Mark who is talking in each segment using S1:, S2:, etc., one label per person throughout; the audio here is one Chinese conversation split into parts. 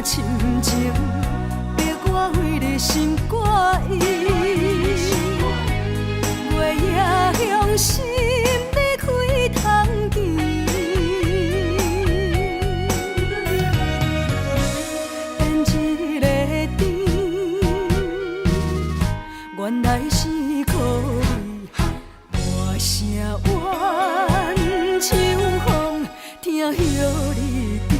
S1: 深情，逼我为你心挂意。月夜向心你开窗机，变一个甜，原来是靠你大声怨秋风，听晓你甜。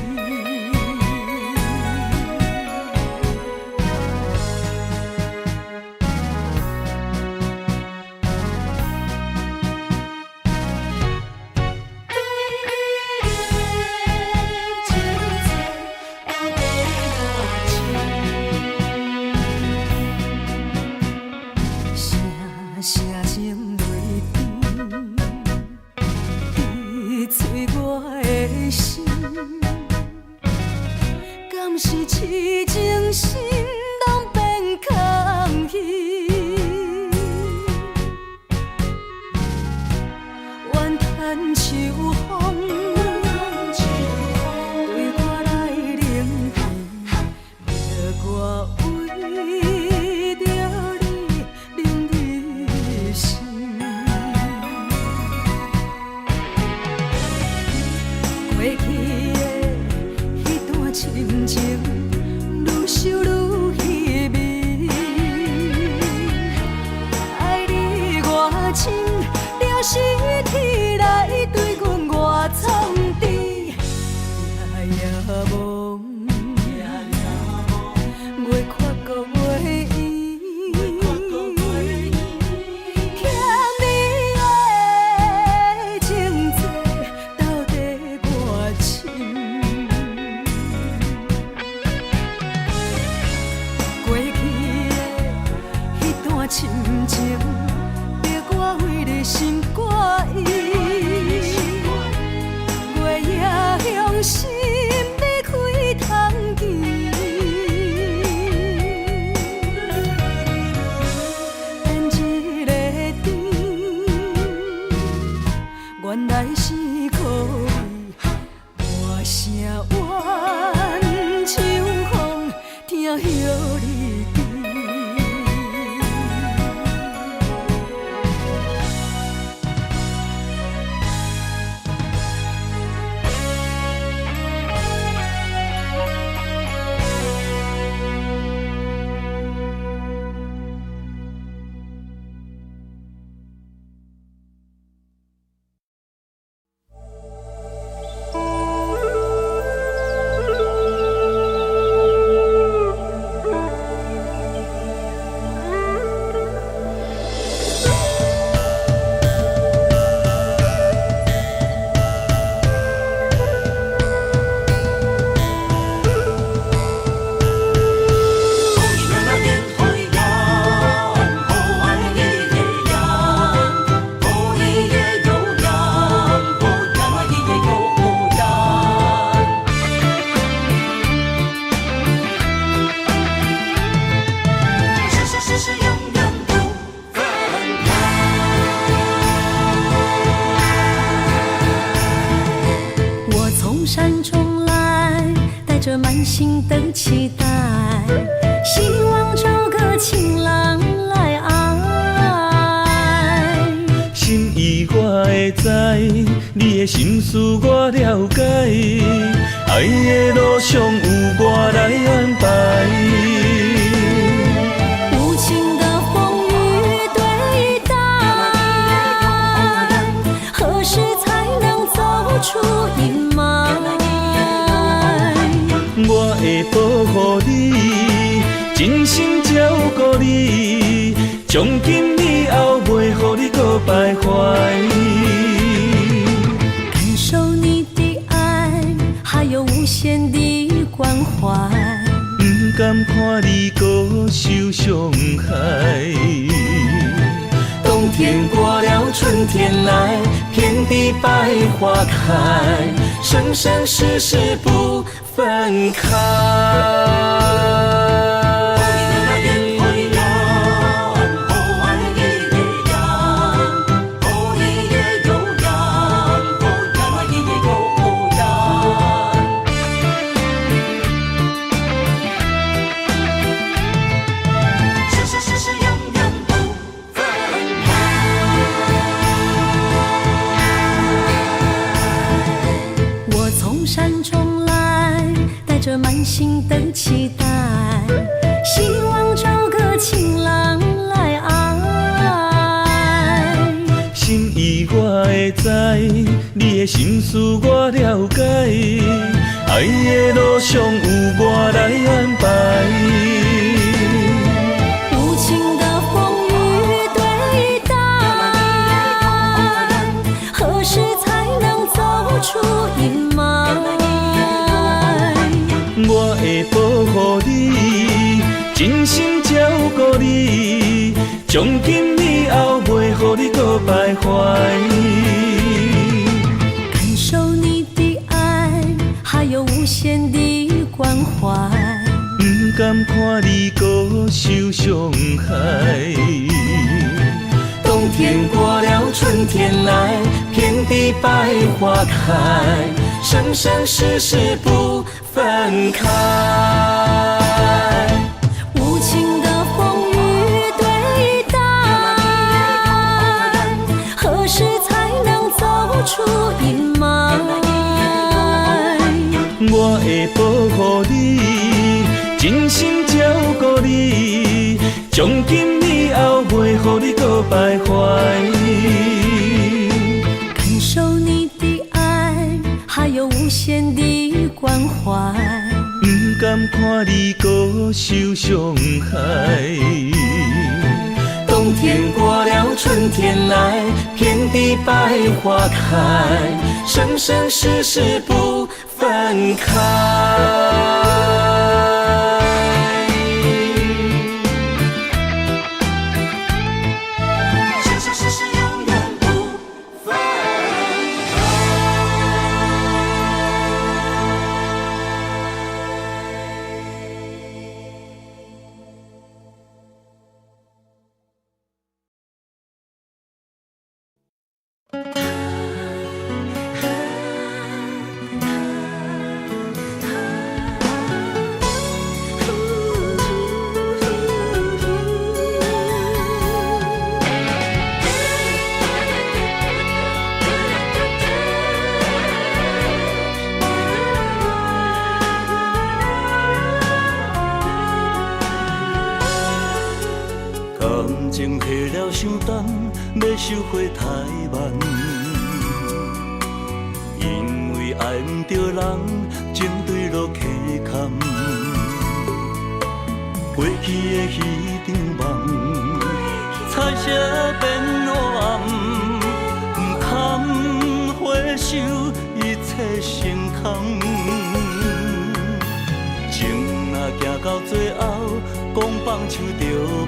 S1: 痴情心拢变空虚，怨叹秋风对我来冷僻，叫我为着你冷你心。过去的迄段深情。想愈稀微，爱你偌深，了是天来对阮偌创治，夜夜梦，袂看过月圆，欠你的情债到底偌深？深情逼我为你心挂意，月夜向心你开窗机，变一个甜，原来是靠你大声怨秋风，听晓你甜。满心的期待，希望找个情郎来爱。
S2: 心意我会知，你的心思我了解，爱的路上有我来安排。
S1: 无情的风雨对待，何时才能走出阴霾？
S2: 我会保护你，真心照顾你，从今以后袂予你搁徘徊。
S1: 感受你的爱，还有无限的关怀，
S2: 不甘看你搁受伤害。冬天过了，春天来，遍地百花开，生生世世不分开。
S1: 着满心的期待，希望找个情郎来爱。
S2: 心意我会知，你的心思我了解，爱的路上有我来安排。
S1: 无情的风雨对待，何时才能走出阴霾？
S2: 我会保护你，真心照顾你，从今以后袂予你搁徘徊。
S1: 感受你的爱，还有无限的关怀。
S2: 不甘看你搁受伤害，冬天过了，春天来，遍地百花开，生生世世不分开。
S1: 无情的风雨对待，何时才能走出阴霾？
S2: 我会保护你，真心照顾你，从今以后袂予你搁徘徊。
S1: 感受你的爱，还有无限的关怀。
S2: 不甘看你搁受伤害，冬天过了，春天来，遍地百花开，生生世世不分开。感情下了伤重，要收回太慢。因为爱不着人，情对落溪坎。过去的彼场梦，彩色变黑暗，不堪回首，一切成空。情若行到最后，讲放手就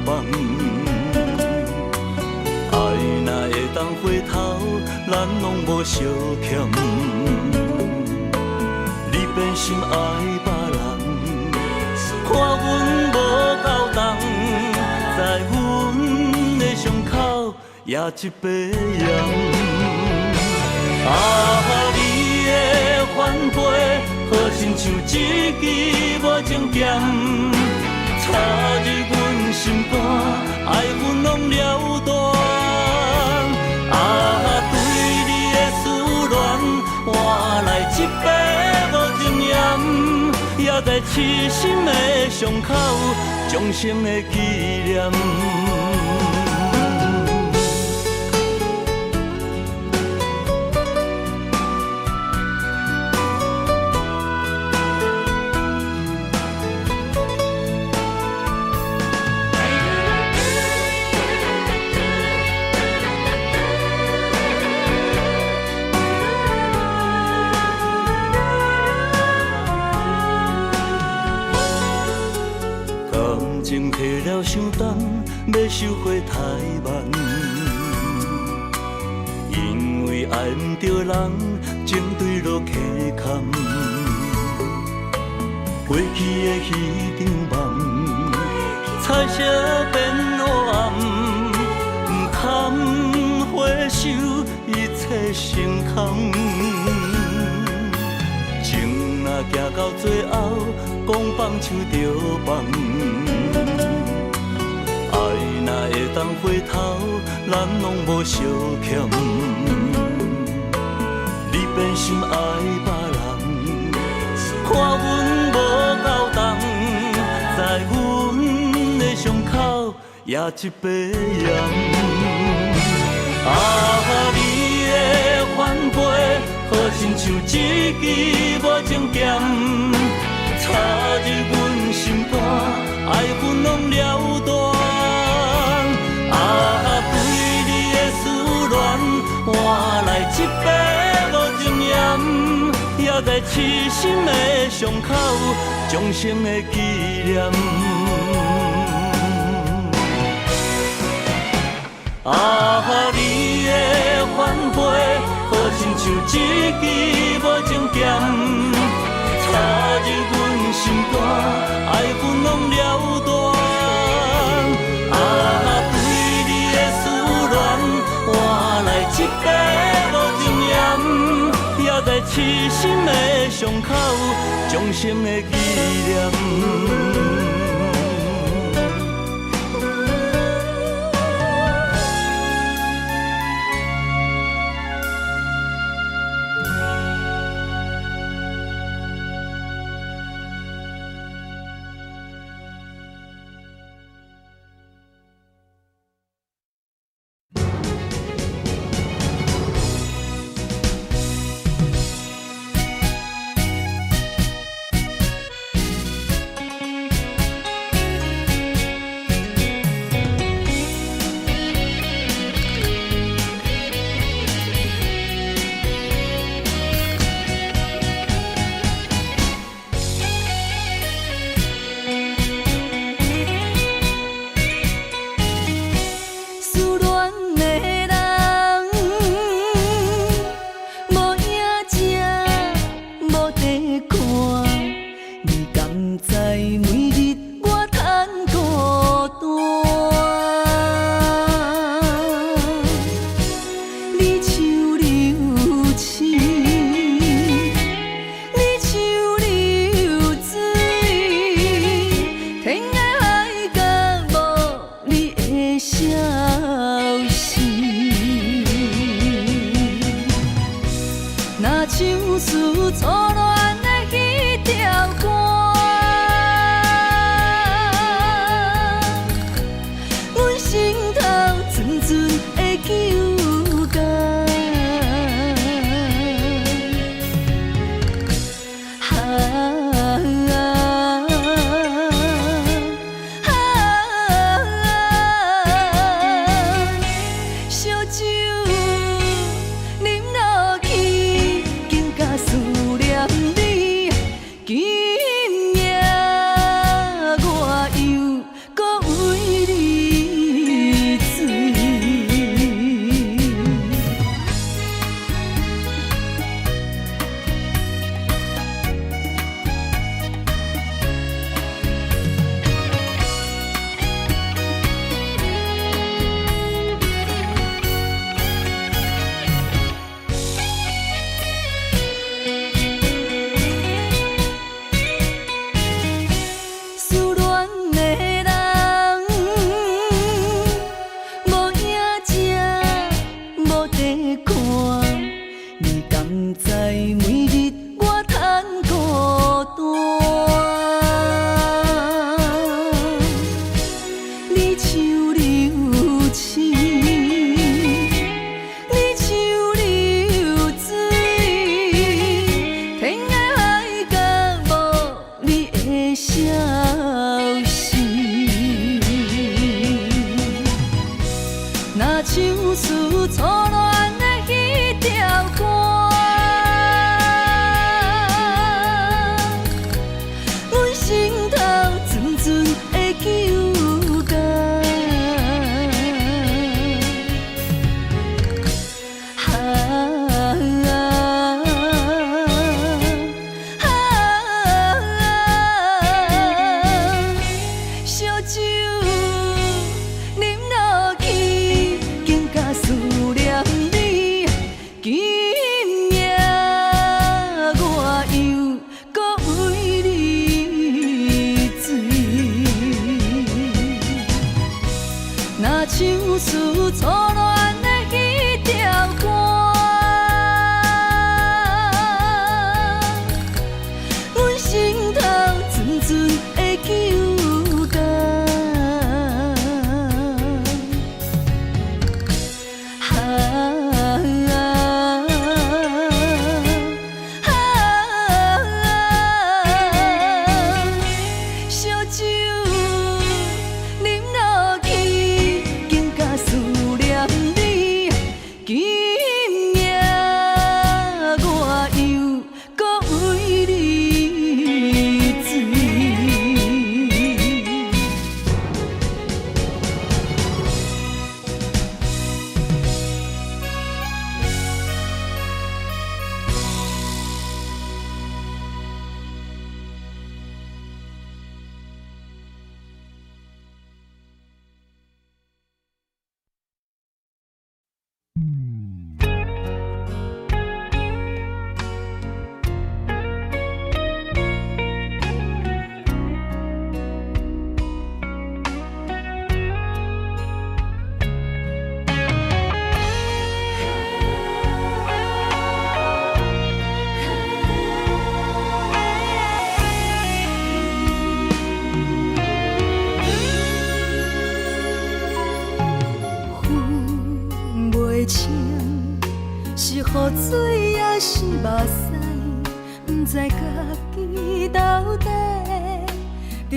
S2: 放。爱若会当回头，咱拢无相欠。你变心爱别人，看阮无够重，在阮的伤口也一把盐。啊，你的反背，好亲像一支无情剑。插入阮心肝，爱阮拢了断。啊，对你的思恋，换来一杯无情盐，也在痴心的伤口，终生的纪念。情下了伤重，要收回太慢。因为爱不着人，情对落溪坎。过去的彼场梦，彩色变黑暗，不堪回首，一切成空。情若行到最后，讲放手就放。爱若会当回头，咱拢无相欠。你变心爱别人，看阮无也一杯烟。啊，你的反背，好亲像一支无情剑，插入阮心肝，爱恨拢了断。啊，对你的思恋，换来一杯无情烟，也在痴心的伤口，终生的纪念。啊，你的反背，好亲像一支无情剑，插入阮心肝，爱恨拢了断。啊，对你的思恋，换来一杯无情烟，也在痴心的伤口，终生的纪念。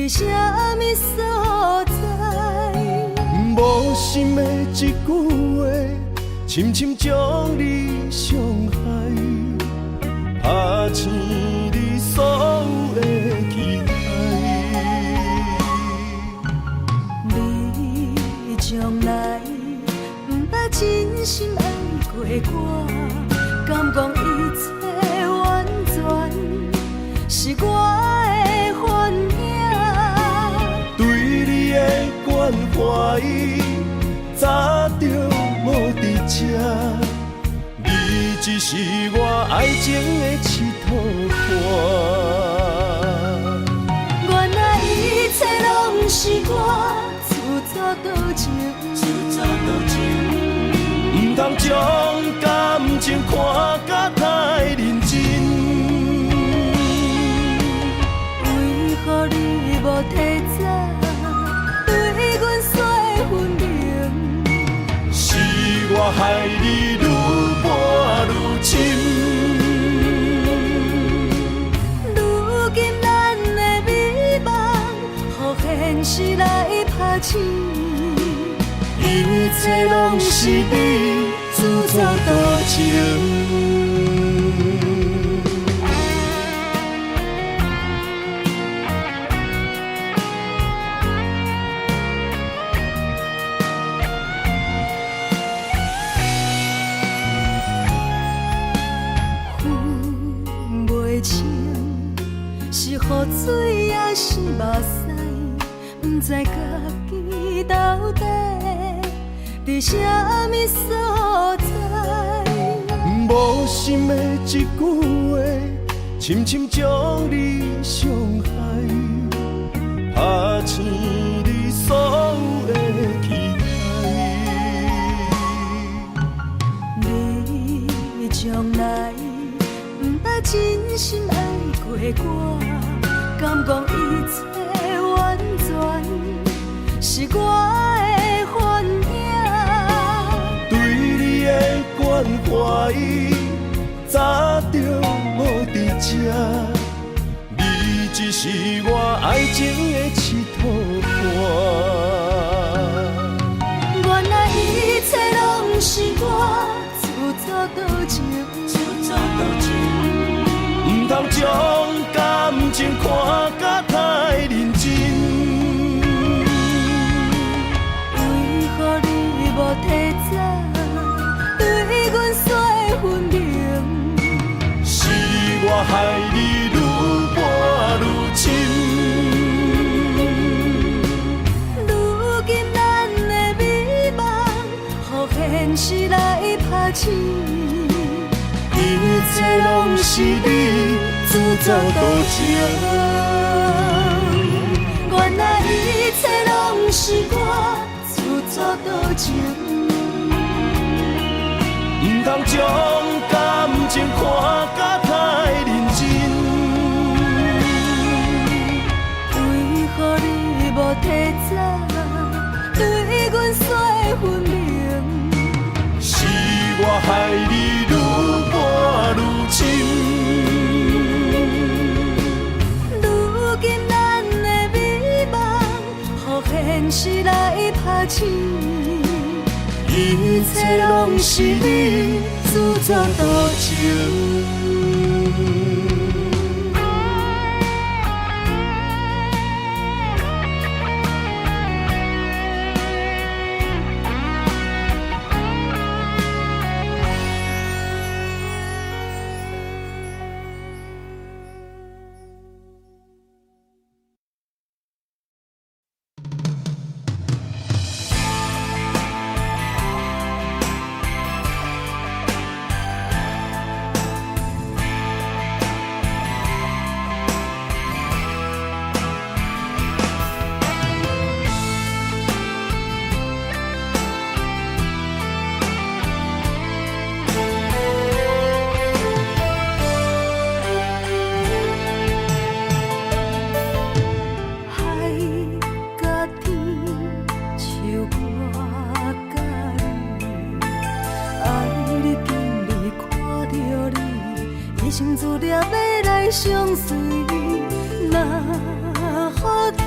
S1: 伫啥物所在？
S2: 无心的一句话，深深将你伤害，拍醒你所有的期待。
S1: 你从来不捌真心爱过我，敢讲一切完全是我的幻影？
S2: 对你的关怀，早就无伫这，你只是我爱情的佚佗伴。
S1: 原来一切拢是我自作多情，
S2: 唔通将感情看甲太认真。
S1: 为何你无提早对阮说分明？
S2: 是我害你愈搬愈深。
S1: 如今咱的美梦，予现实来拍醒，
S2: 一切拢是你自作多情。
S1: 分袂清是雨水还是目屎，不知家己到底伫啥物所在？
S2: 无心的一句话，深深将你伤害，拍醒你所有的期待。
S1: 你从来不捌真心爱过我，敢讲一切完全是我的幻影？
S2: 对你的关怀，早就无伫这，你只是我爱情的佚佗伴。
S1: 原来一切拢是我自作多情，
S2: 唔通将感情看甲太认真。
S1: 为何你无提早对阮说分明？
S2: 是我害你愈搬愈深。
S1: 如今咱的美梦，予现实来拍醒，
S2: 一切拢是你自作多情。
S1: 原来一切拢是我自作多情，
S2: 唔通将感情看甲太认真。
S1: 为何你无提早对阮说分明？
S2: 是我害你愈搬愈深。
S1: 如今咱的美梦，予现实来拍醒，
S2: 一切拢是你自作多情。一生自念要来相随，若予天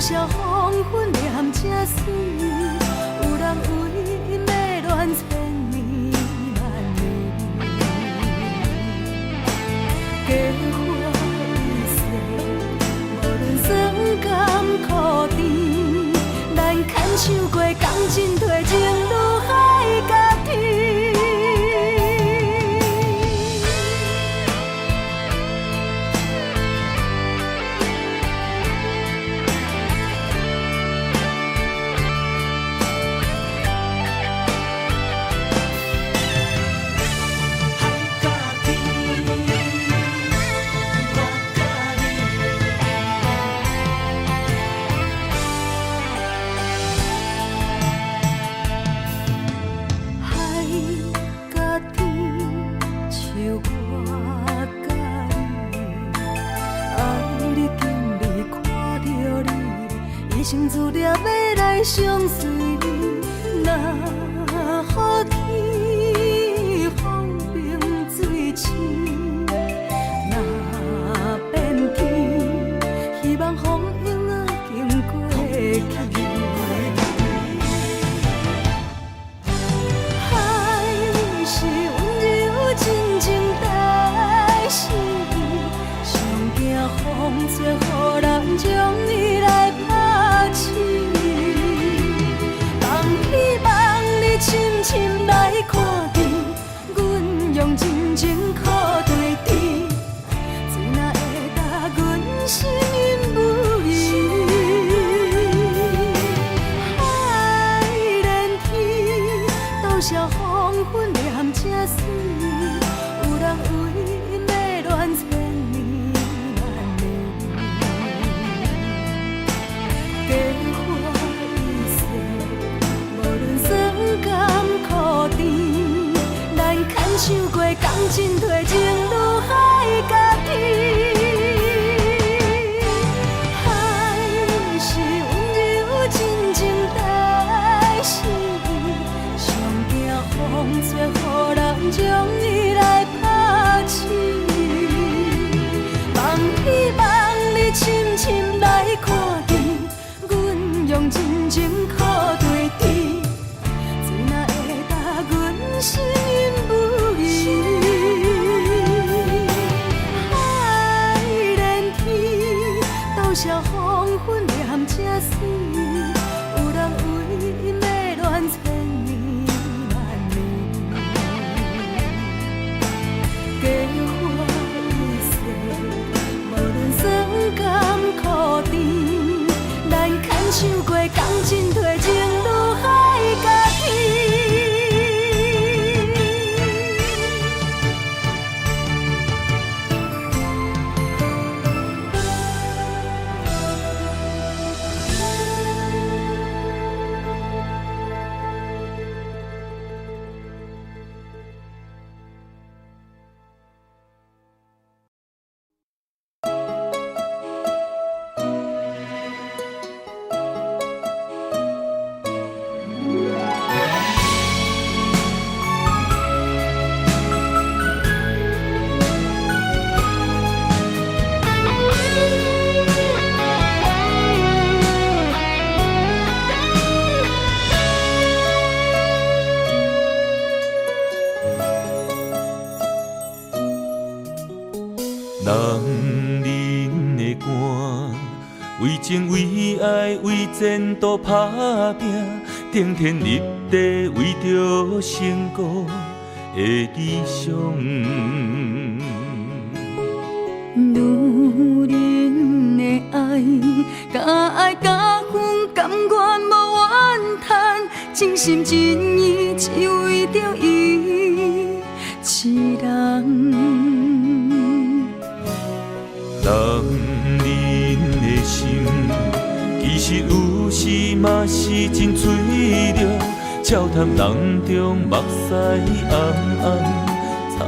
S1: 少黄昏念这水，有人为因要恋千年万年。家花已逝，无论酸甘苦甜，咱牵手过钢筋褪情，愈海甲天。生自念要来相随，若雨天风平水清，若变天，希望风影仔经过去。海是温柔真情代诗，上惊风吹，予人将你来拍醒。希望你深深来看见，阮用真情靠对甜，水若会答阮心因不移。海连天，多少黄昏念这水，有人为因要恋千年万年。家花已逝，无论酸甘苦甜，咱牵手过钢筋褪情，愈海甲天。海是温柔真情代诗，上惊风吹，予人将你来拍醒。希望你深深来看见，阮用真情靠对甜，水若会答阮心因不移。海连天，多少黄昏念这水，有人为因要恋千年万年。家花已逝，无论酸甘苦甜，咱牵手过钢筋褪情，愈海甲天。
S2: 人人的肝，为情为爱为前途打拼，顶天立地为着成功的理想。
S1: 女人的爱，甲爱甲恨，甘愿无怨叹，真心真意只为着伊一人。
S2: 人的心，其实有时嘛是真脆弱，笑谈人中目屎暗暗藏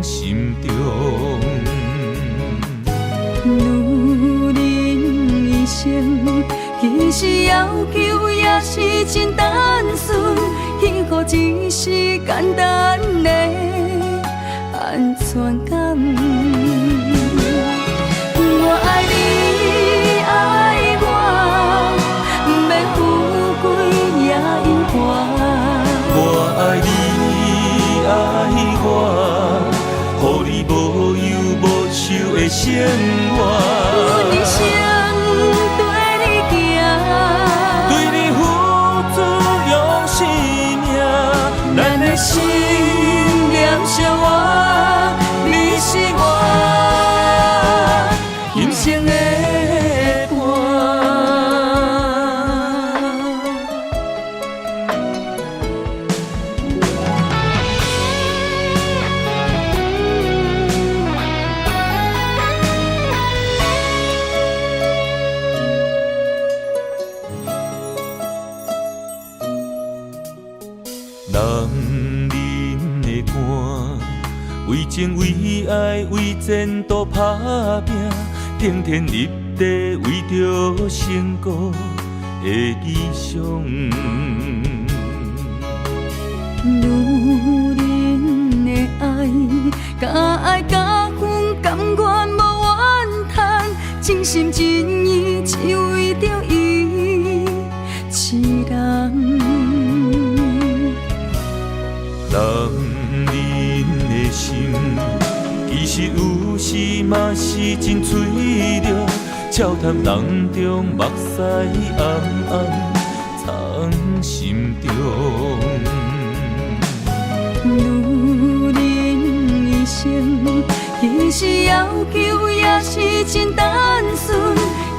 S2: 心中。
S1: 女人一生，其实要求也是真单纯，幸福只是简单的安全感。我爱你，爱我，
S2: 前途打拼，顶天立地为着成功的理想。
S1: 女人的爱，甲爱甲恨，甘愿无怨叹，真心真意只为着伊一人。
S2: 人的心，其实有时嘛是真脆弱，笑谈人中目屎暗暗藏心中。
S1: 女人一生，其实要求也是真单纯，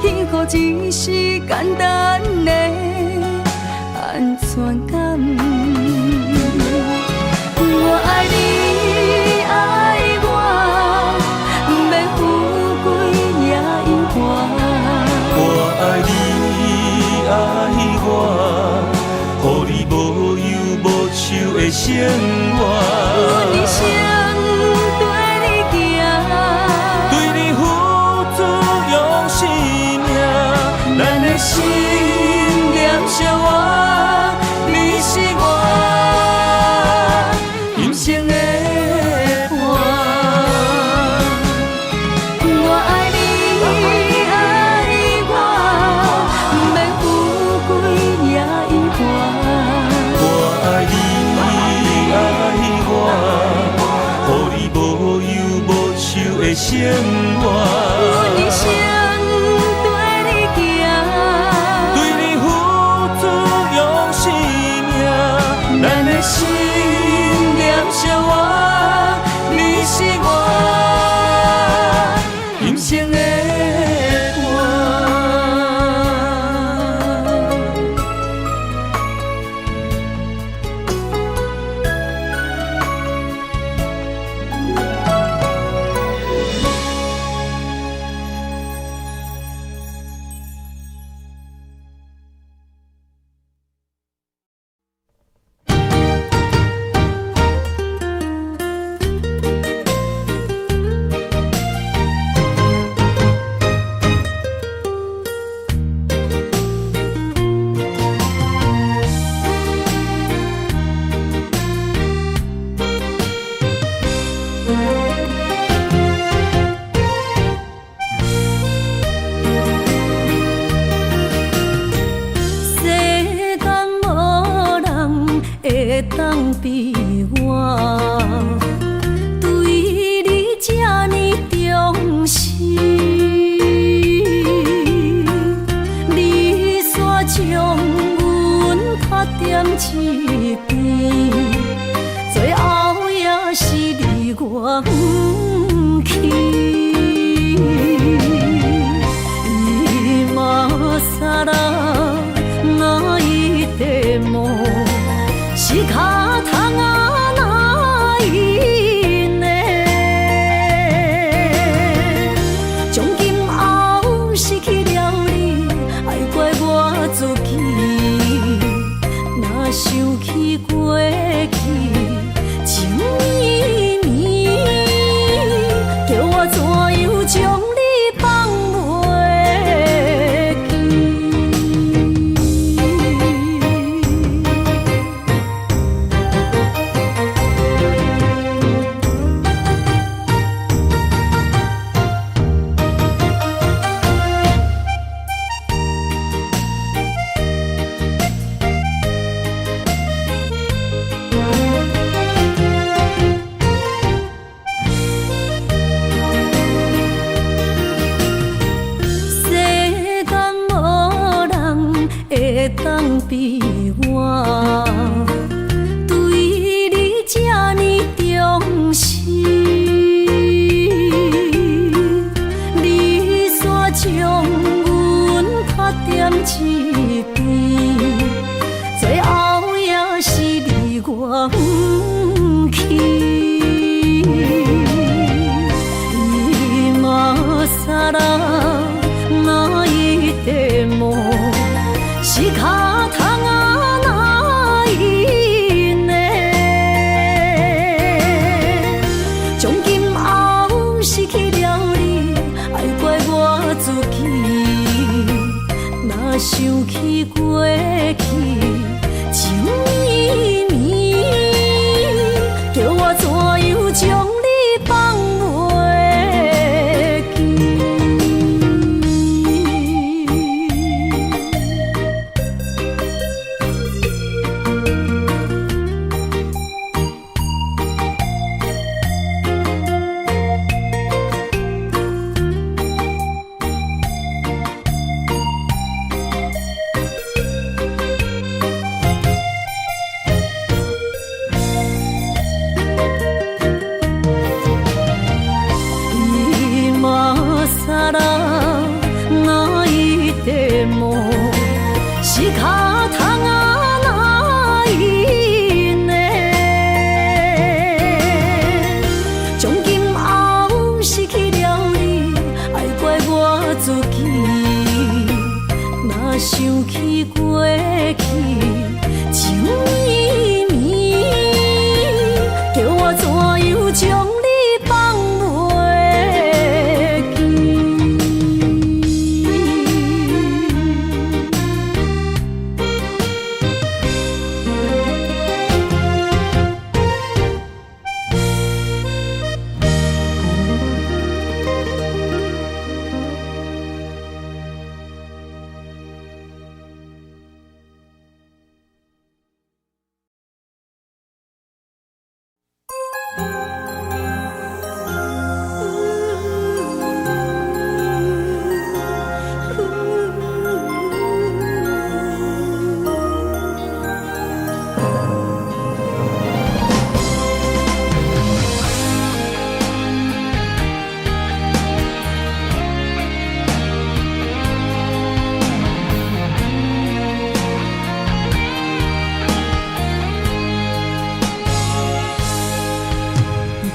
S1: 幸福只是简单的安全感。我爱你，爱我，不免富贵也永远。
S2: 我爱你，爱我，予你无忧无愁的生活。
S1: 我一生对你行，
S2: 对你付出用生命，咱的心念相活，你是我人生的伴。
S1: 我爱你，爱我，不免富贵也永远。
S2: 我爱你，爱我，予你无忧无愁的生活。
S1: 我一生对你行，
S2: 对你付出用生命，咱的心念相活，你是我人生的伴。
S1: 世间无人会当比我对你这呢重视，你煞将阮拍点一边，最后也是离我不去。今ら泣いても仕方がないね。从今后失去了你，爱怪我自己。若想起过去情绵绵，叫我怎样将你放袂记？世间无人会当比我对你这呢重视，你煞将阮拍点一边，最后也是离我不去。今ら泣いても仕方がないね。从今后失去想起过去情绵绵，叫我怎样将你放袂记？想起过去情绵绵，叫我怎样将你放袂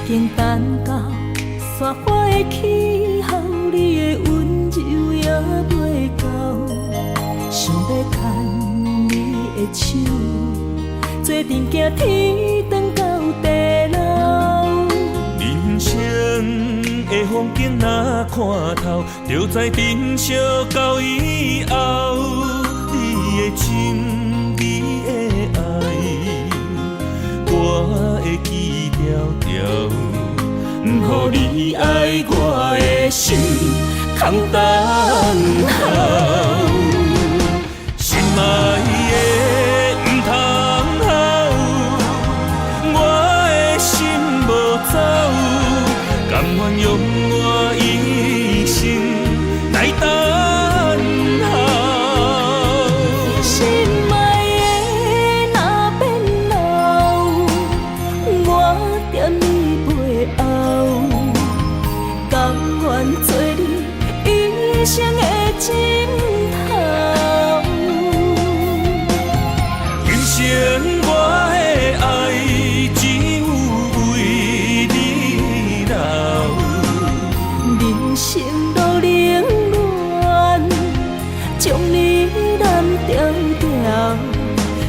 S1: 经等到雪花的气候，你的温柔也袂够，想要牵你的手，做阵行天长到地老。
S2: 人生的风景若看透，就知珍惜到以后。你的情，你的爱，我会记条条。不予你爱我的心空等候，心爱的不通好，我的心无走，甘愿用我一生来等候。
S1: 心爱的若变老，我惦你背后，甘愿做你一生的枕头。
S2: 今生我的爱只有为你留，
S1: 人生路冷暖，将你揽条条，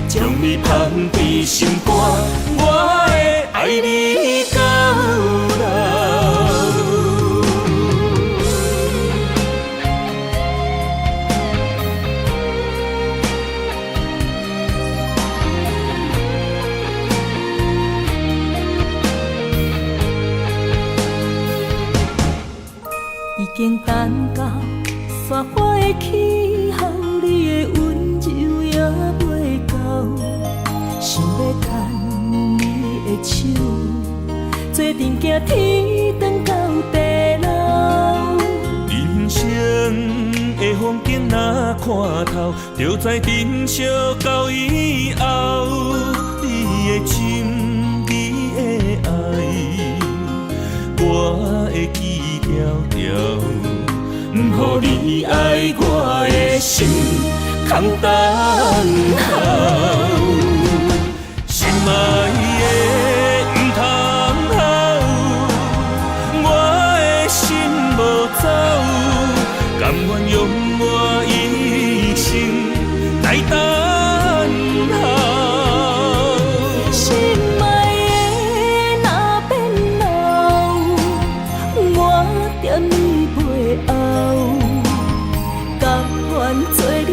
S2: 将你放伫心肝，我会爱你到老。
S1: 已经等到雪花的气候，你的温柔也袂够，想要牵你的手，做阵行天长到地老。
S2: 人生的风景若看透，就知珍惜到以后。你的情，你的爱，我会记条条。不予你爱我的心空等候，心爱的不通好，我的心无走，甘愿用我一生来等候。
S1: 心爱的若变老，我惦你背后，甘愿做你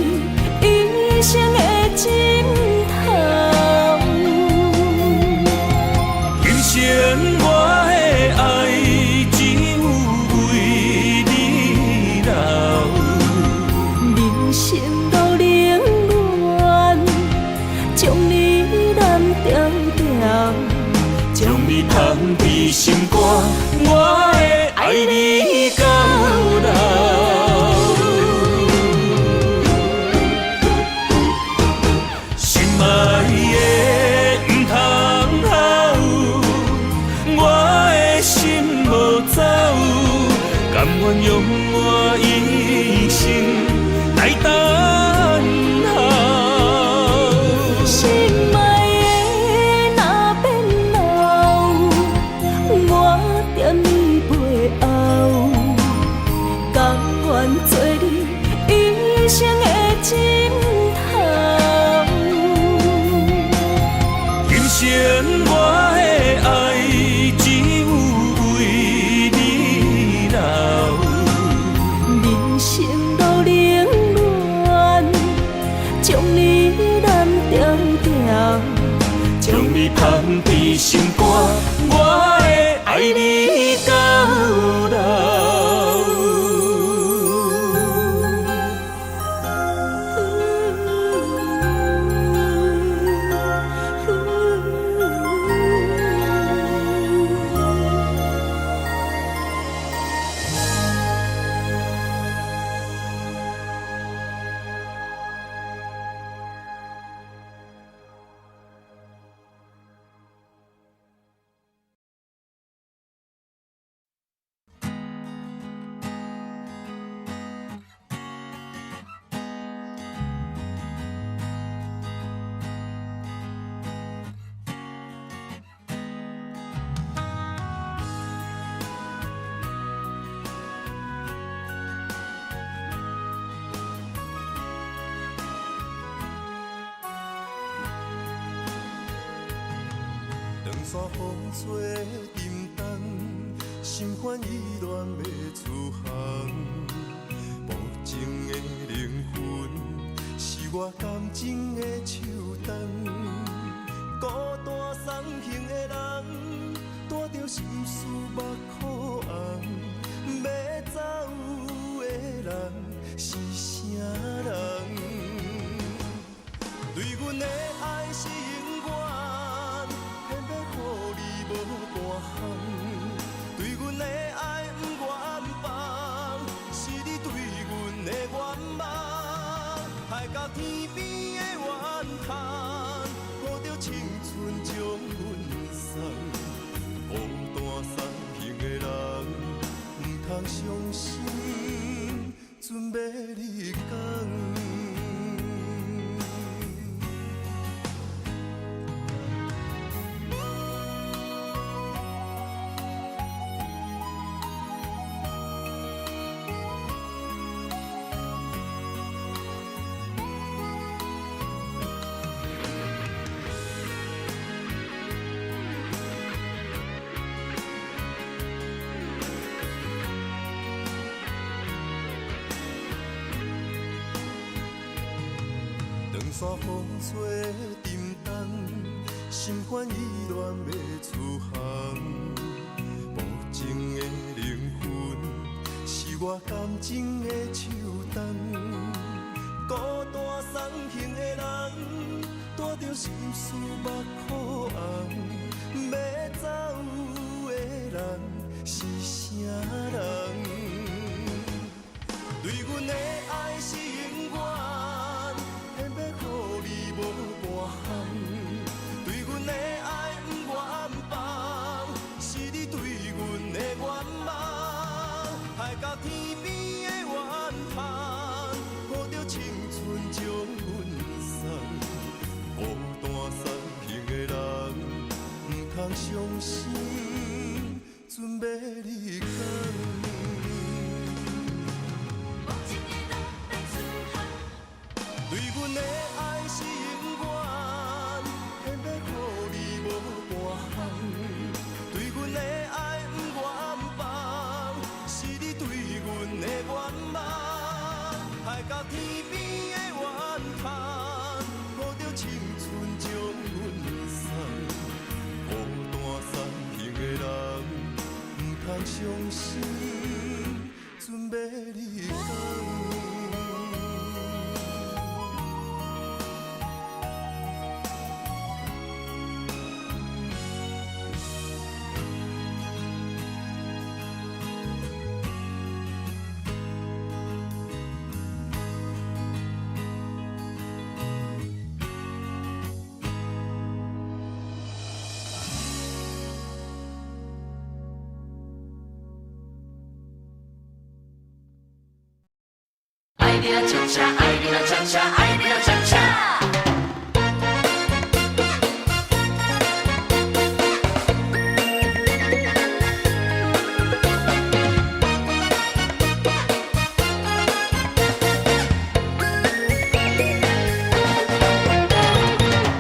S2: 藏在心肝，我会爱你到老。
S3: 山风吹沉重，心烦意乱要出航。无情的灵魂，是我感情的手重。孤单送行的人，带着心事目眶红。要走的人是啥人？对阮的爱是永远。偏要予你无半项，对阮的爱不愿放，是你对阮的愿望。海角天边的怨叹，抱着青春将阮送。孤单送行的人，不通伤心，准要你讲。山风吹沉重，心烦意乱要出航。无情的灵魂，是我感情的手重。孤单送行的人，带着心事目眶红。要走的人是啥人？对阮的爱是永远。偏要予你无半项，对阮的爱不愿放，是你对阮的愿望。海角天边的怨叹，抱着青春将阮送。孤单送行的人，不通伤心，准要你讲。对阮的爱是永远，偏要予你无半项。对阮的爱不愿放，是你对阮的愿望。海角天边的怨叹，抱着青春将阮送。孤单送行的人，不通伤心，准要你讲。
S1: 爱你啦恰恰，爱你啦恰恰，爱你啦恰恰。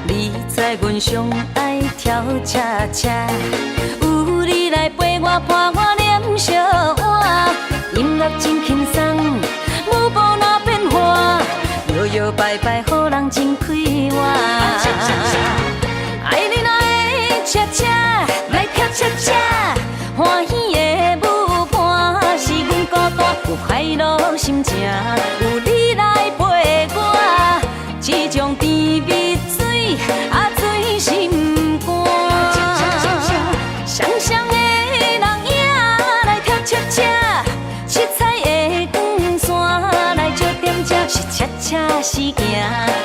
S1: 你知阮上爱跳恰恰，有你来陪我伴我念小碗，音乐真轻松。舞步哪变化，摇摇摆摆，予人真快活。爱你哪会车车，来跳车车，欢喜的舞伴是阮孤单，有快乐心情，有你来陪我，这种甜蜜水啊醉心肝。双双的人影来跳车车，七彩的光线来照点这，是车车是行，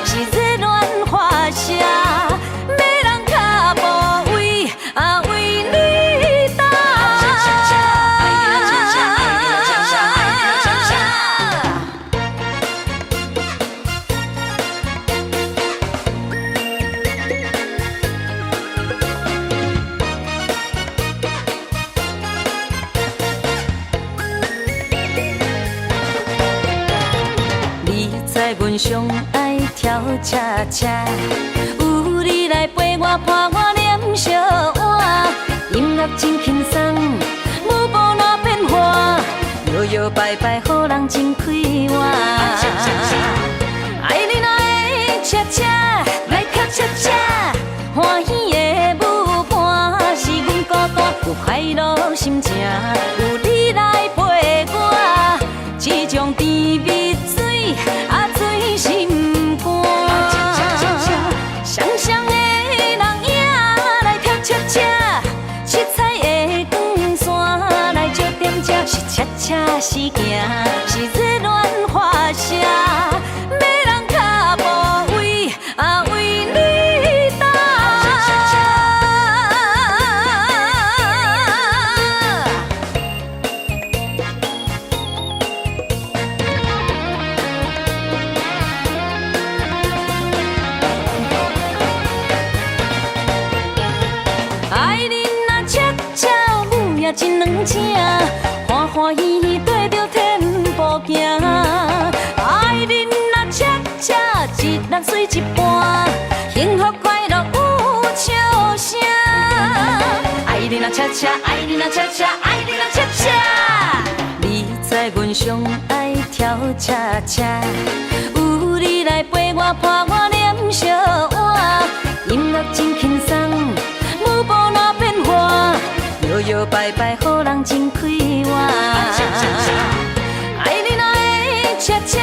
S1: 是热恋花谢。阮上爱跳车车，有你来陪我伴我念小碗，音乐真轻松，舞步哪变化，摇摇摆摆，予人真快活。爱你那的车车，来跳车车，欢喜的舞伴是阮孤单，有快乐心情，有你来陪我，这种甜蜜水啊。心肝，双双的人影来跳车车，七彩的光线来照点这，是车车是行，是热恋花谢，要人脚步为为你打。真软正，欢欢喜喜对着天步行。爱恁若车车，一人随一半，幸福快乐有笑声。爱恁若车车，爱恁若车车，爱恁若车车。你知阮上爱跳车车，有你来陪我伴我念小碗，音乐真轻松，舞步哪变化。摇摇摆摆，予人真快活。爱你那的车车，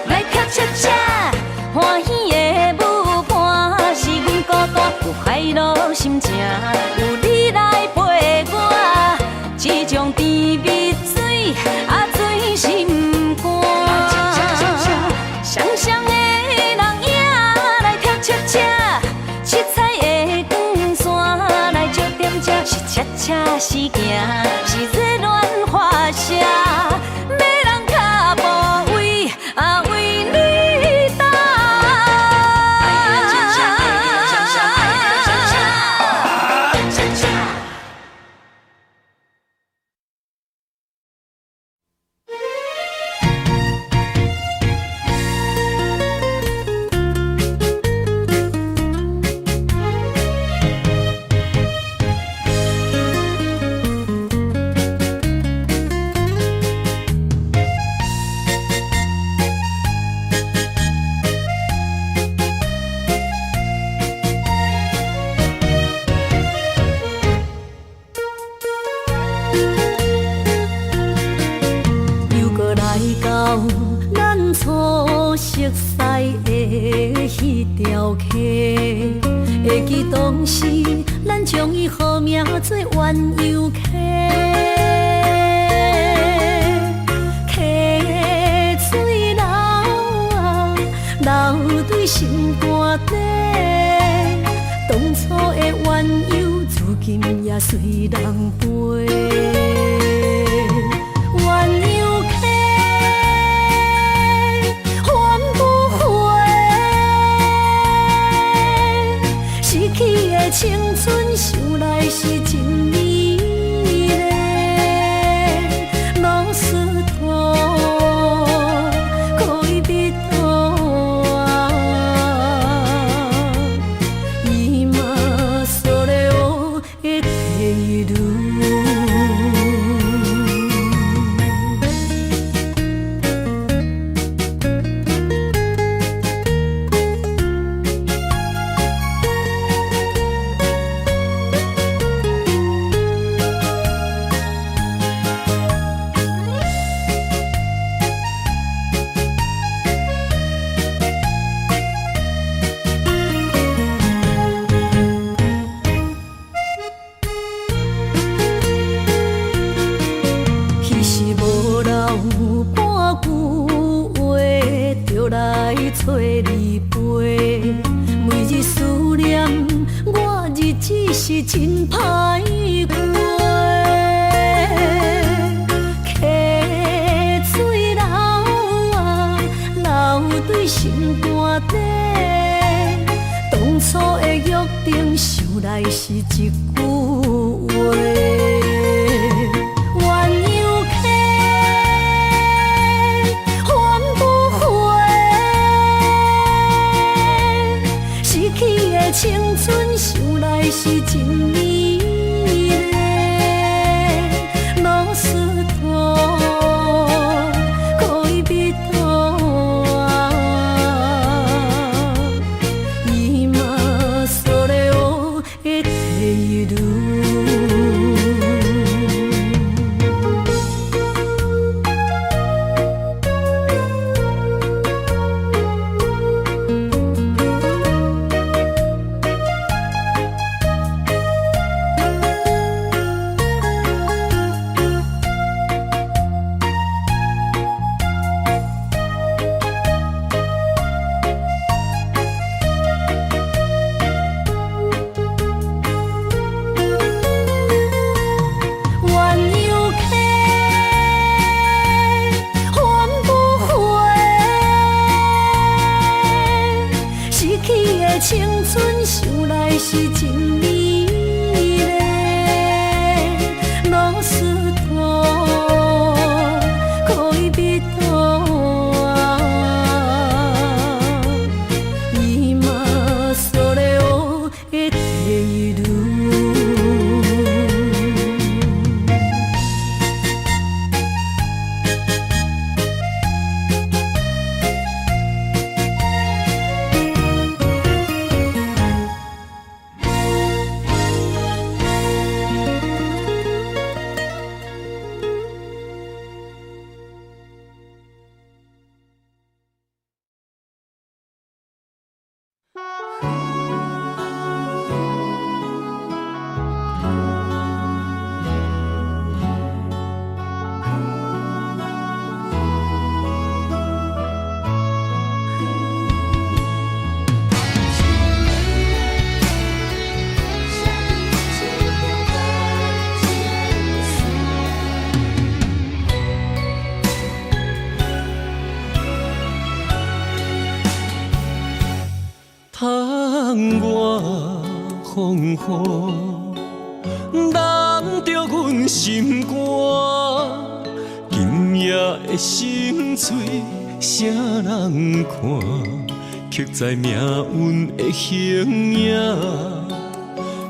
S1: 来跳车车，欢喜的舞伴是阮孤单，有快乐心情，有你来陪我，这种甜蜜水啊醉心肝。双双的人影来跳车车，七彩的光线来照点这，是车车是行，是热恋花谢，要人脚步为为你打。初熟悉的迄条溪，会记当时咱将伊号名做鸳鸯溪。溪水流啊，流对心肝底。当初的鸳鸯，如今也随人飞。青春想来是真美丽，老师徒可以比途啊，伊嘛所了的地路。来找你陪，每日思念，我日子是真歹过。溪水流啊，流对心肝底，当初的约定，想来是一句话。青春想来是真美丽，老师徒可以比图啊，伊嘛所了的体路。青春想来是真美丽，老师徒可以比图啊，伊嘛所了的体路。
S2: 窗外风雨，难着阮心肝。今夜的心碎，谁人看？刻在命运的形影，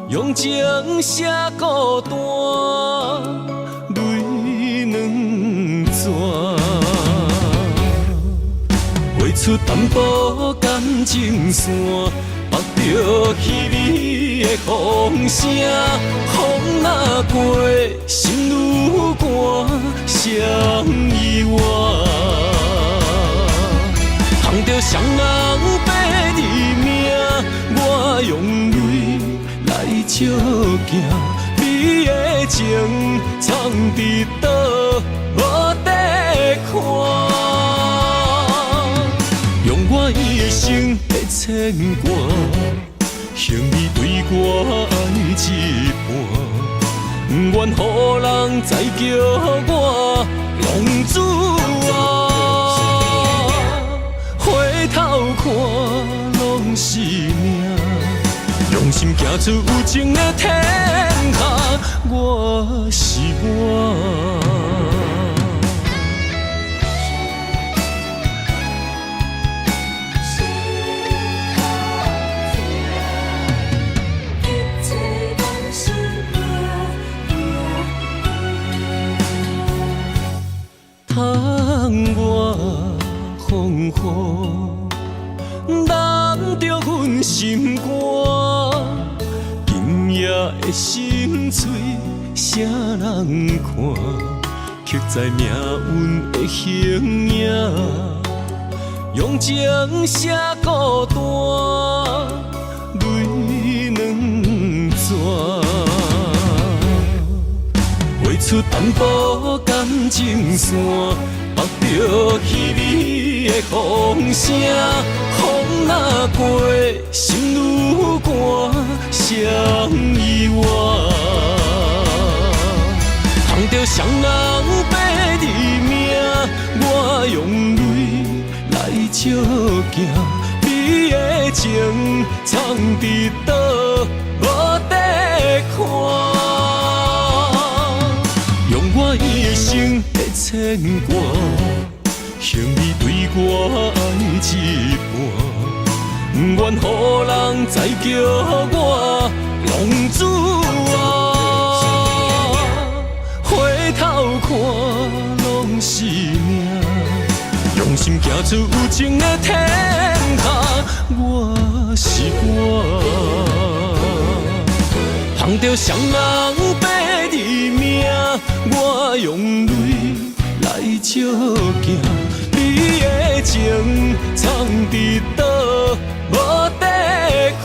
S2: 用情写孤单，泪两逝。画出淡薄感情线，绑着稀微的风声。风若过，心愈寒，谁意外？通着双人白字名，我用泪来照镜，你的情藏伫倒，无地看。用我一生的牵挂，向你对我爱一半，不愿予人再叫我浪子啊！回头看拢是命，用心行出有情的天下，我是我。窗外风雨，难着阮心肝。今夜的心碎，谁人看？刻在命运的形影，用情写孤单，泪两逝。画出淡薄感情线，目着稀微的风声，风若过，心愈寒，谁意外？捧着双人白日命，我用泪来照镜。你的情藏伫倒，无得看。用我一生的牵挂，向你对我爱一半，不愿予人再叫我浪子啊。回头看，拢是命。用心行出有情的天下，我是我。捧着双人白日命，我用泪来照镜。你的情藏伫倒，无得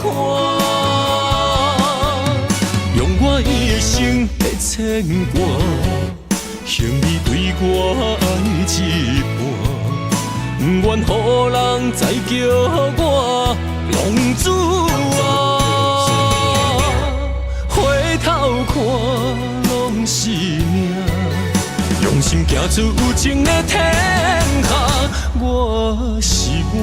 S2: 看。用我一生的牵挂，向你对我爱一半。不愿予人再叫我浪子啊！回头看，拢是命。用心行出有情的天下，我是我。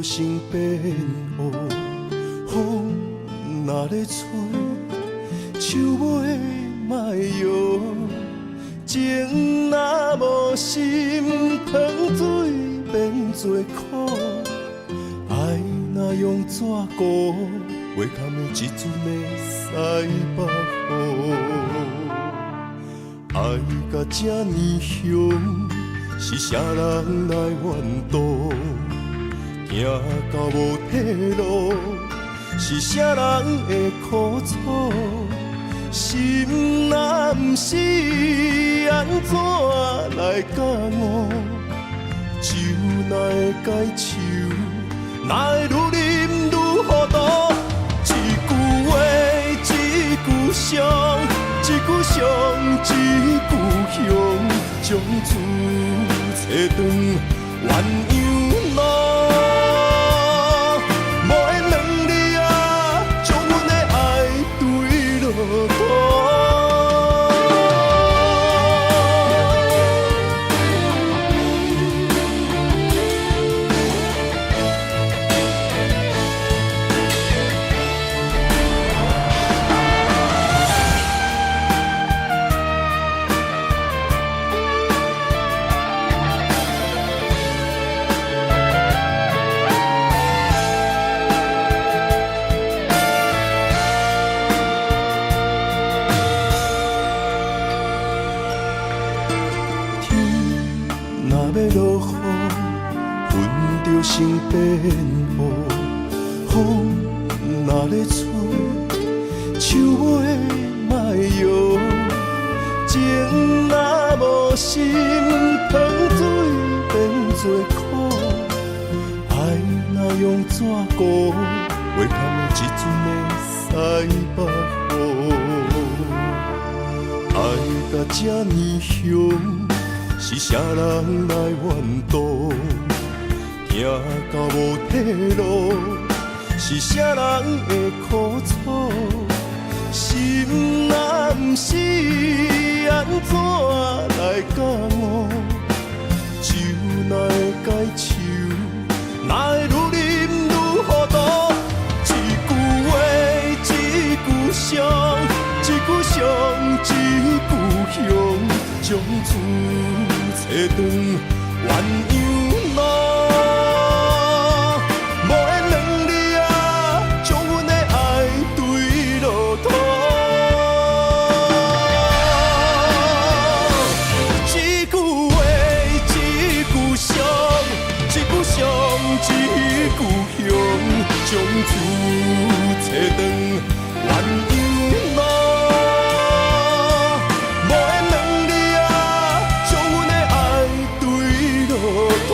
S3: 身变黑，风若咧吹，树尾莫摇。情若无心，糖水变做苦。爱若用纸糊，话甘的一阵的西北雨。爱甲这呢凶，是啥人来怨妒？行到无退路，是啥人会苦楚？心若不是，安怎来感悟？酒哪会解愁？哪会愈啉愈糊涂？一句话，一句伤，一句伤，一句香，将厝找转鸳鸯路。心变黑，风若咧吹，树尾莫摇。情若无心，糖水变做苦。爱若用纸糊，话甘的一阵的西北雨。爱甲这呢凶，是啥人来怨妒？行到无退路，是啥人会苦楚？心若是安怎来感悟？酒哪会解愁？哪会愈啉愈糊涂？一句话，一句伤，一句伤，一句香，将厝找转鸳鸯路。无缘两字啊，将阮的爱对落土。一句话，一句伤，一句伤，一句香，将厝找转鸳鸯路。无缘两字啊，将阮的爱对落土。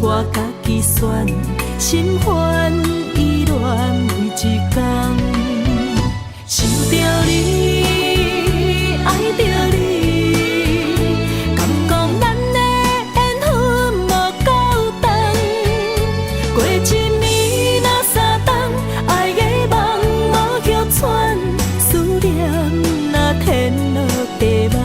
S1: 我家己选，心烦意乱每一天，想着你，爱着你，敢讲咱的缘分无够长，过一年若三冬，爱的梦无叫喘，思念若天落地网。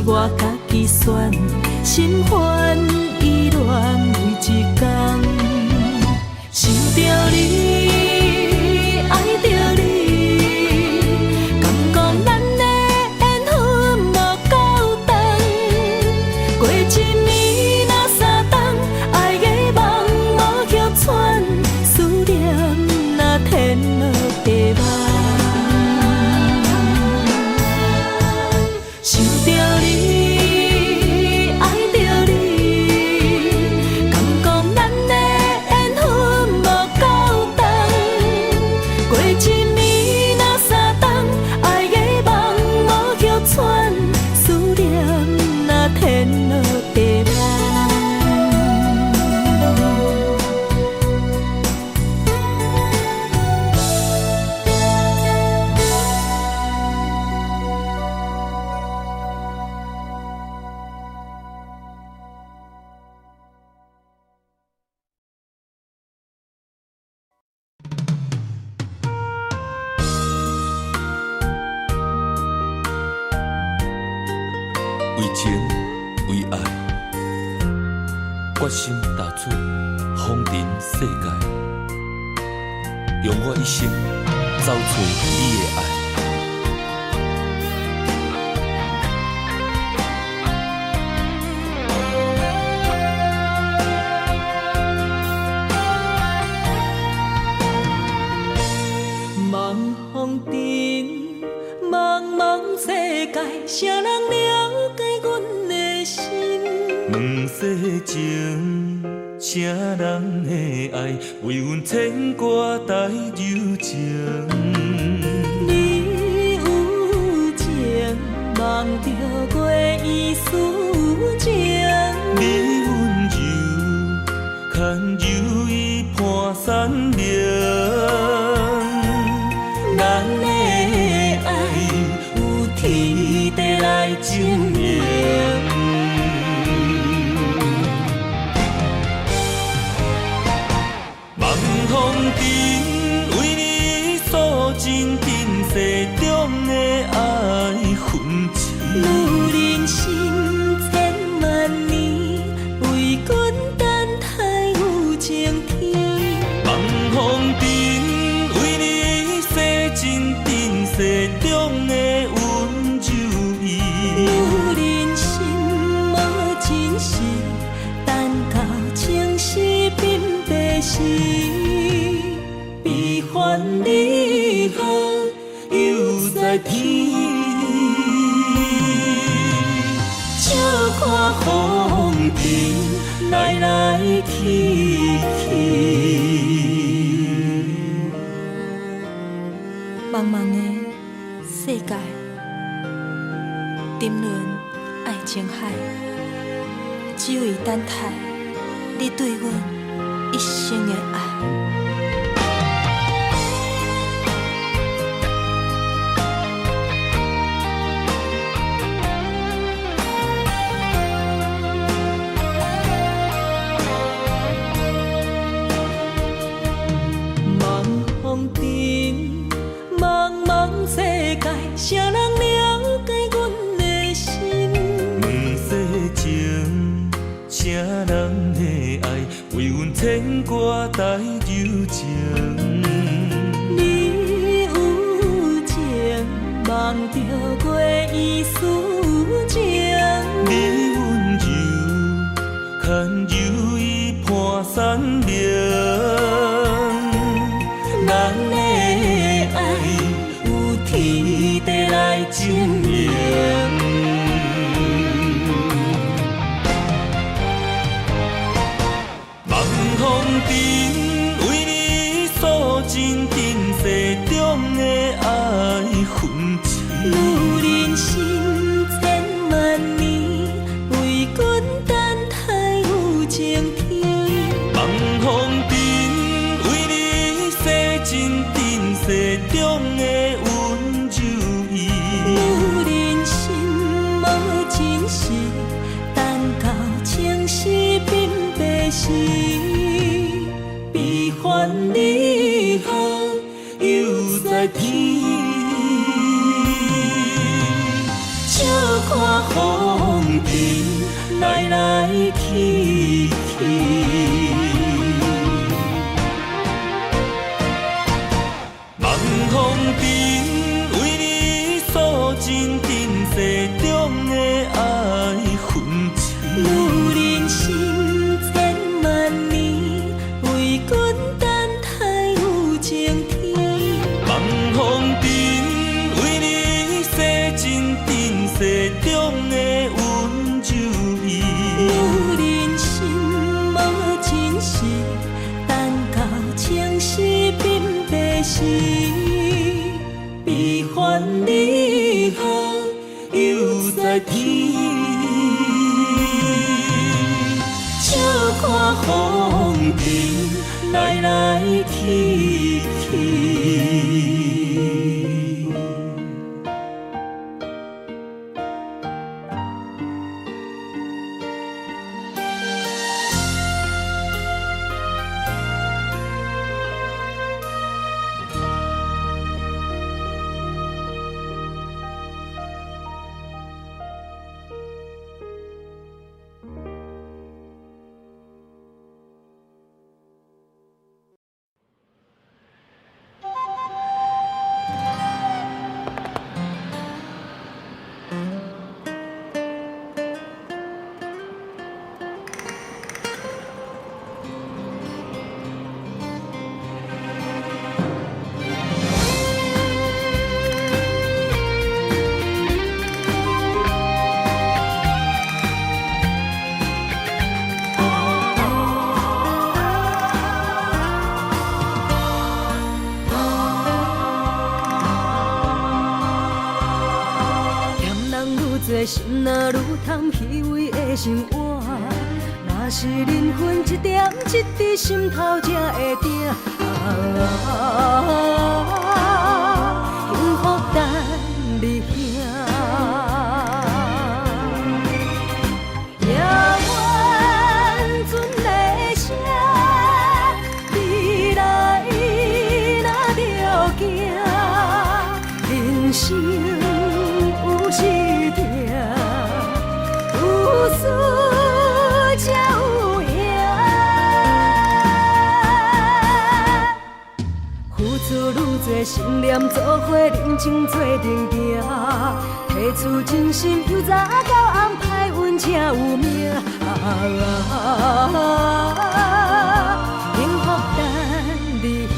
S1: 我家己选，心烦意乱每一天，想着你，爱着你，敢讲咱的缘分无够长，过一年若三冬，爱的梦无叫喘，思念若天落地网。
S2: 为情为爱，决心踏出红尘世界，用我一生找找你的爱。
S1: 茫风尘，茫茫世界，谁人了解阮的心？
S2: 问世情，谁人的爱为阮牵挂带柔情？
S1: 你有情，望着月伊思情。
S2: 你温柔，牵柔伊伴山明。咱的爱有天地来证明。望风尘，为你诉尽今世中的爱痕迹。
S1: 女人心千万年，为阮等待有情天。
S2: 望风尘，为你洗尽今世中的温柔意。
S1: 女人心无真实，等到情丝鬓白时，悲欢离合又在天。笑看风尘来来去去。茫茫的世界，沉沦爱情海，只为等待你对阮一生的爱。茫风尘，茫茫世界，谁人了解阮的心？
S2: 问世情，谁人的爱为阮牵挂带柔情？
S1: 你有情，望着月伊思情。
S2: 你温柔，牵柔伊伴山明。咱的爱有天地来证明。望风尘，为你诉尽今世中的爱痕迹。
S1: 女人心千万年，为阮等待有情天。
S2: 望风尘，为你洗尽今世中的温柔意。
S1: 女人心无真实，等到情丝鬓白时，悲欢离合又在天。笑看风尘来来去去。
S2: 望风尘，为你诉尽今世中的爱痕迹。
S1: 女人心千万年，为阮等待有情天。
S2: 望风尘，为你洗尽今世中的温柔意。
S1: 女人心无真实，等到情丝鬓白时，悲欢离合又在天。笑看风尘来来去去。多心，若愈通虚伪的生活。若是人分一点一滴心头才会定。幸福等你行。夜晚船在声，未来若着行，人生有时定，有输才有赢。付出愈多，心念做伙，人情做阵行。提出真心，由早到暗，歹运才有命。幸福等你行。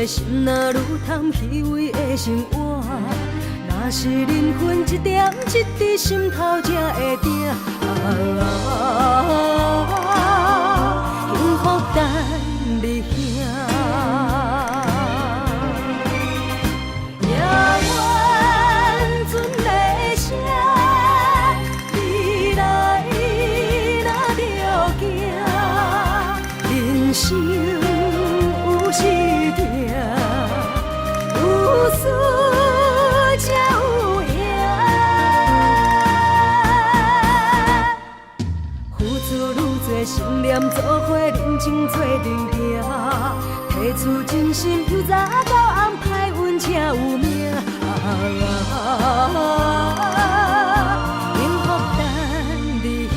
S1: 心若愈通虚伪的生活，若是人分一点一滴心头才会定。幸福等你行。夜晚船在声，未来若着行，人生有时有输才有赢，付出愈多，心念做伙，人情做阵行。提出真心，由早到暗，歹运才有命。幸福等你行。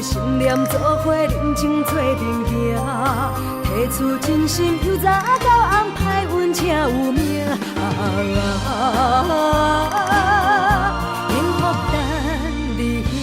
S1: 心念做伙，人情做阵行。提出真心，由早到暗，歹运才有命。幸福等你行。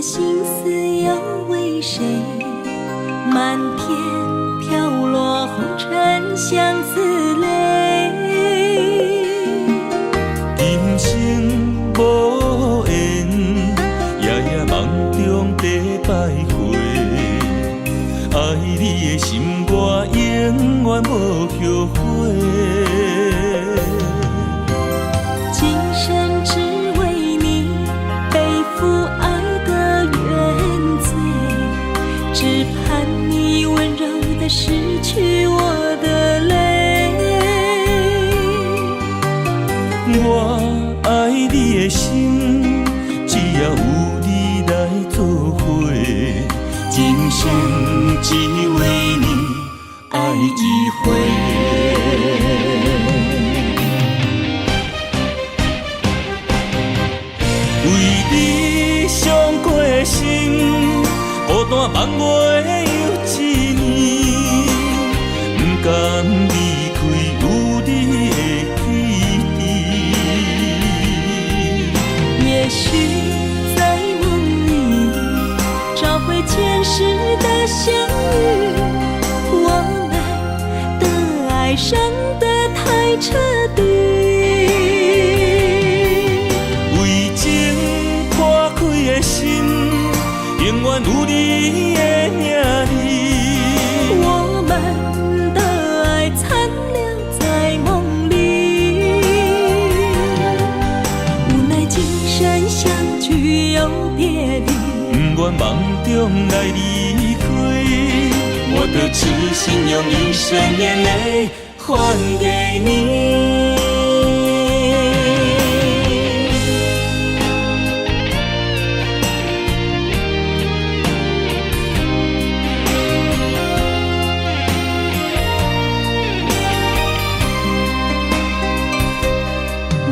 S1: 心思又为谁？漫天飘落红尘相思泪。
S2: 人生无缘，夜夜梦中在徘徊。爱你的心，我永远无后悔。
S1: 今生只为你背负爱的原罪，只盼你温柔地拭去我的泪。
S2: 我爱你的心，只要有你来作伙，今生只为你爱一回。段梦月又一年，不甘离开有你的起点。
S1: 也许在梦里找回前世的相遇，我们的爱伤得太彻底。
S2: 为情破开的心，永远有你的名字。
S1: 我们的爱残留在梦里，无奈今生相聚又别离，
S2: 不愿梦中来离开，我的痴心用一生眼泪还给你。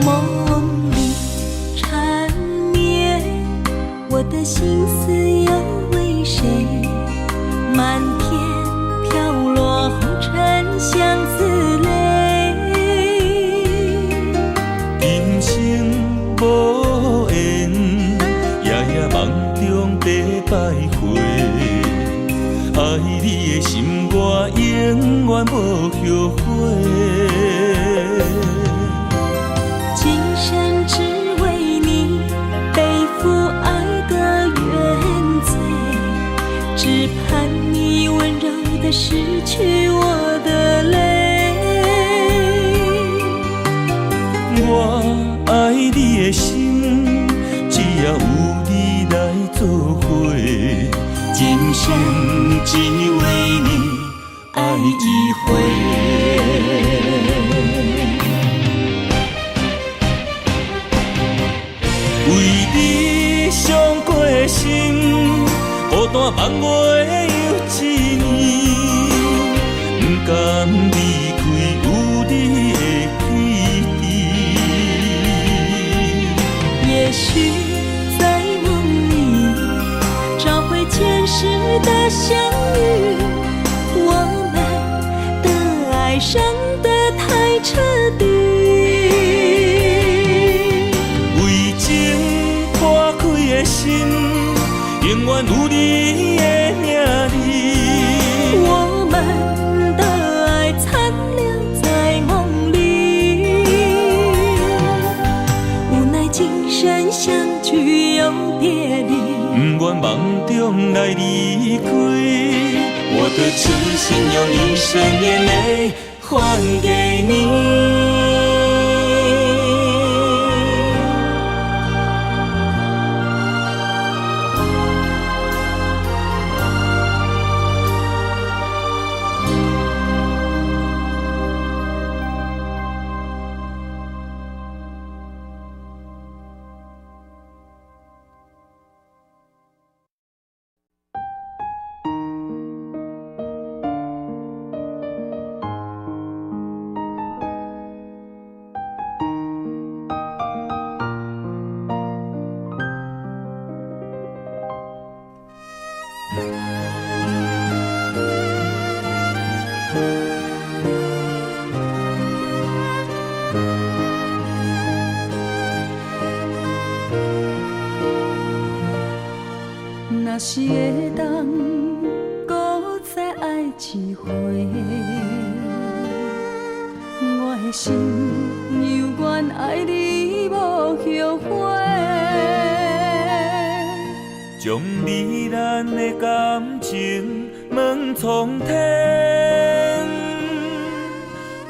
S1: 梦里缠绵，我的心思又为谁？满天飘落红尘相思泪。
S2: 人生无缘，夜夜梦中在徘徊。爱你的心，我永远无后悔。
S1: 今生只为你背负爱的原罪，只盼你温柔地拭去我的泪。
S2: 我爱你的心，只要有你来作伙，今生只为你爱一回。为你伤过的心，孤单梦月又一年，不甘离开有你的起点。
S1: 也许在梦里找回前世的相遇，我们的爱伤得太彻底。
S2: 为情破开的心，永远有你的名字。
S1: 我们的爱残留在梦里，无奈今生相聚又别离，
S2: 不愿梦中来离开，我的痴心用一生眼泪还给你。
S1: 若是会当搁再爱一回，我的心犹原爱你无后悔。
S2: 将你咱的感情问苍天，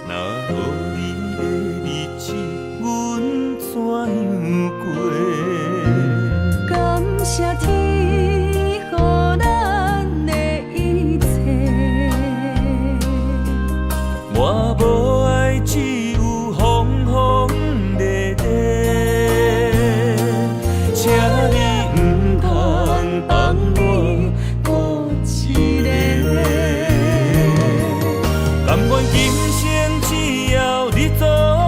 S2: 若予你的日子，阮怎样过？
S1: 感谢天，予咱的一切。
S2: 我无爱，只有风风雨雨，请你唔通放我孤一个。甘愿今生只要你做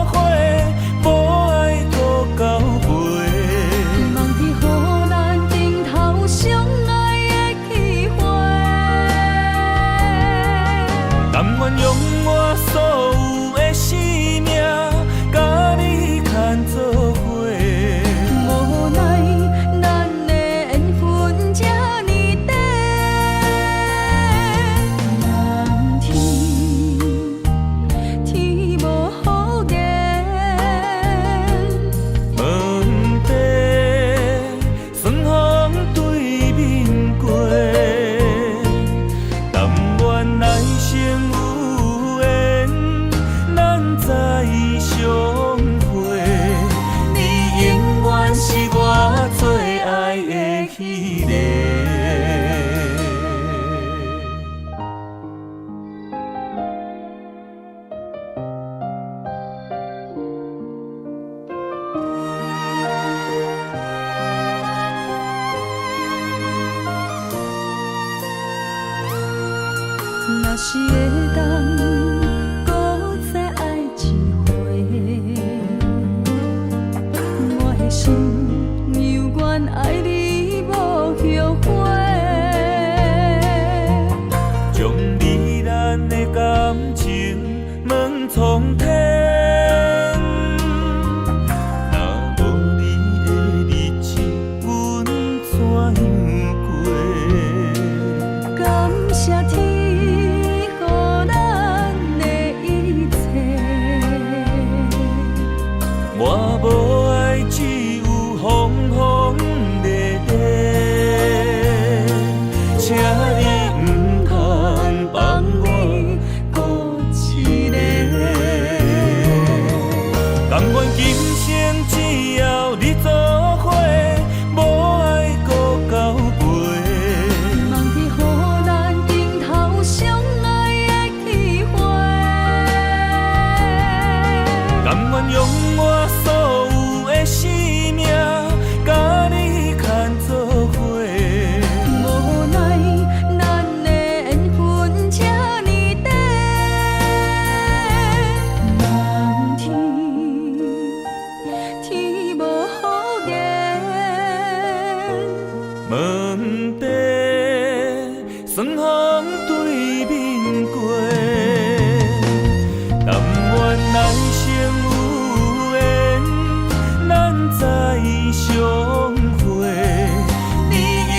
S2: 伙，无爱搁到尾。
S1: 望天予咱顶头相爱的气氛。若是会当搁再爱一回，我的心犹原爱你无后悔。
S2: 将你咱的感情问苍天，若无你的日子，阮怎样过？
S1: 感谢天，予咱的一切。
S2: 我无爱，只有风风雨雨，请你毋通放我孤一个。甘愿今生只要你做伙，无爱搁交陪。
S1: 望天予咱顶头相爱的机会，
S2: 甘愿用我所有的生命，甲你牵做伙。
S1: 无奈咱的缘分这呢短，望天天无好言。
S2: 问题霜风对面过，但愿来生有缘，咱再相会。你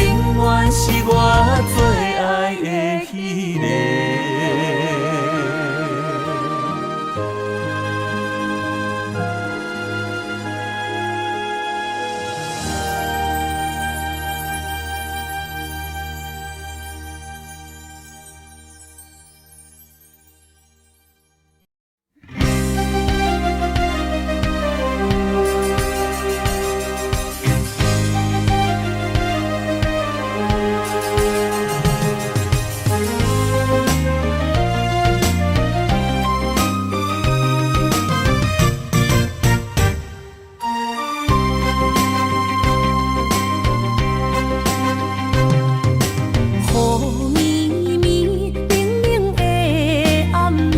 S2: 永远是我最爱的迄个。
S1: 雨绵绵，冷冷的暗暝，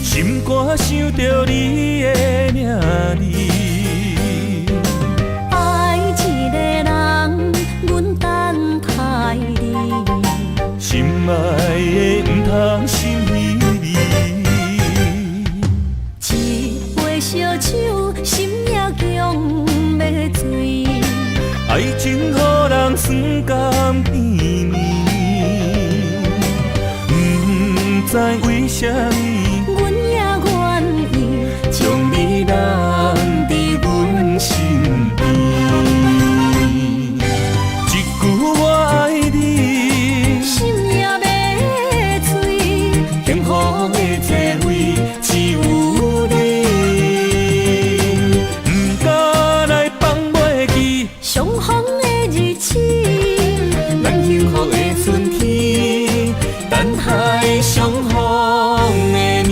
S2: 心肝想着你的名字，
S1: 爱一个人，阮等待你，
S2: 心爱的毋通心稀微。
S1: 一杯烧酒，心也强要醉。
S2: 爱情予人酸甘甜蜜，不知为什么，
S1: 阮也愿意
S2: 将你留伫阮身边。一句我爱你，
S1: 心也要醉，
S2: 幸福的座位只有你，不敢来放袂记。
S1: 相逢的日子，
S2: 咱幸福的春天，等待相逢的暝。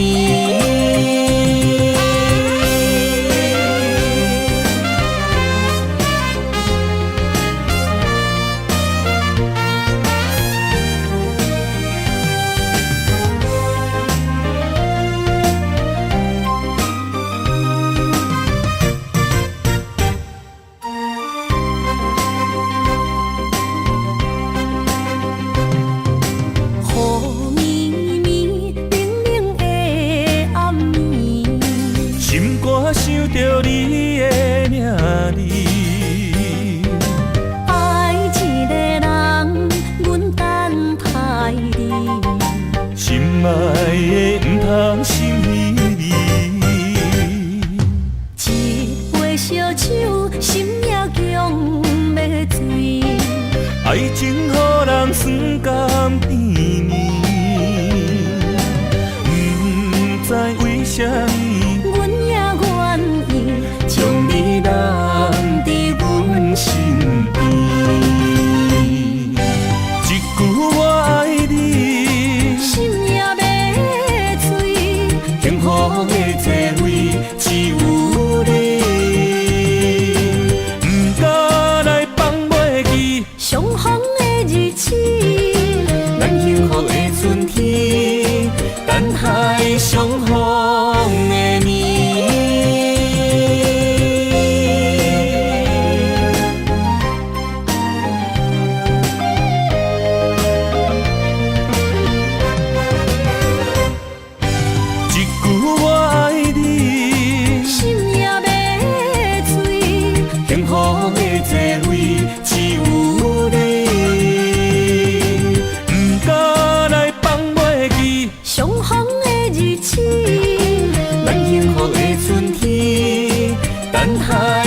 S1: 雨绵绵，冷冷的暗暝，
S2: 心肝想着你的名字，
S1: 爱一个人，阮等待你，
S2: 心爱的毋通心稀微。
S1: 一杯烧酒，心也强要醉。
S2: 爱情予人酸甘甜蜜，不知为什么，
S1: 阮也愿意
S2: 将你留伫阮身边。一句我爱你，
S1: 心也要醉，
S2: 幸福的座位只有你，不敢来放袂记。
S1: 相逢的日子，
S2: 咱幸福的春天。等待。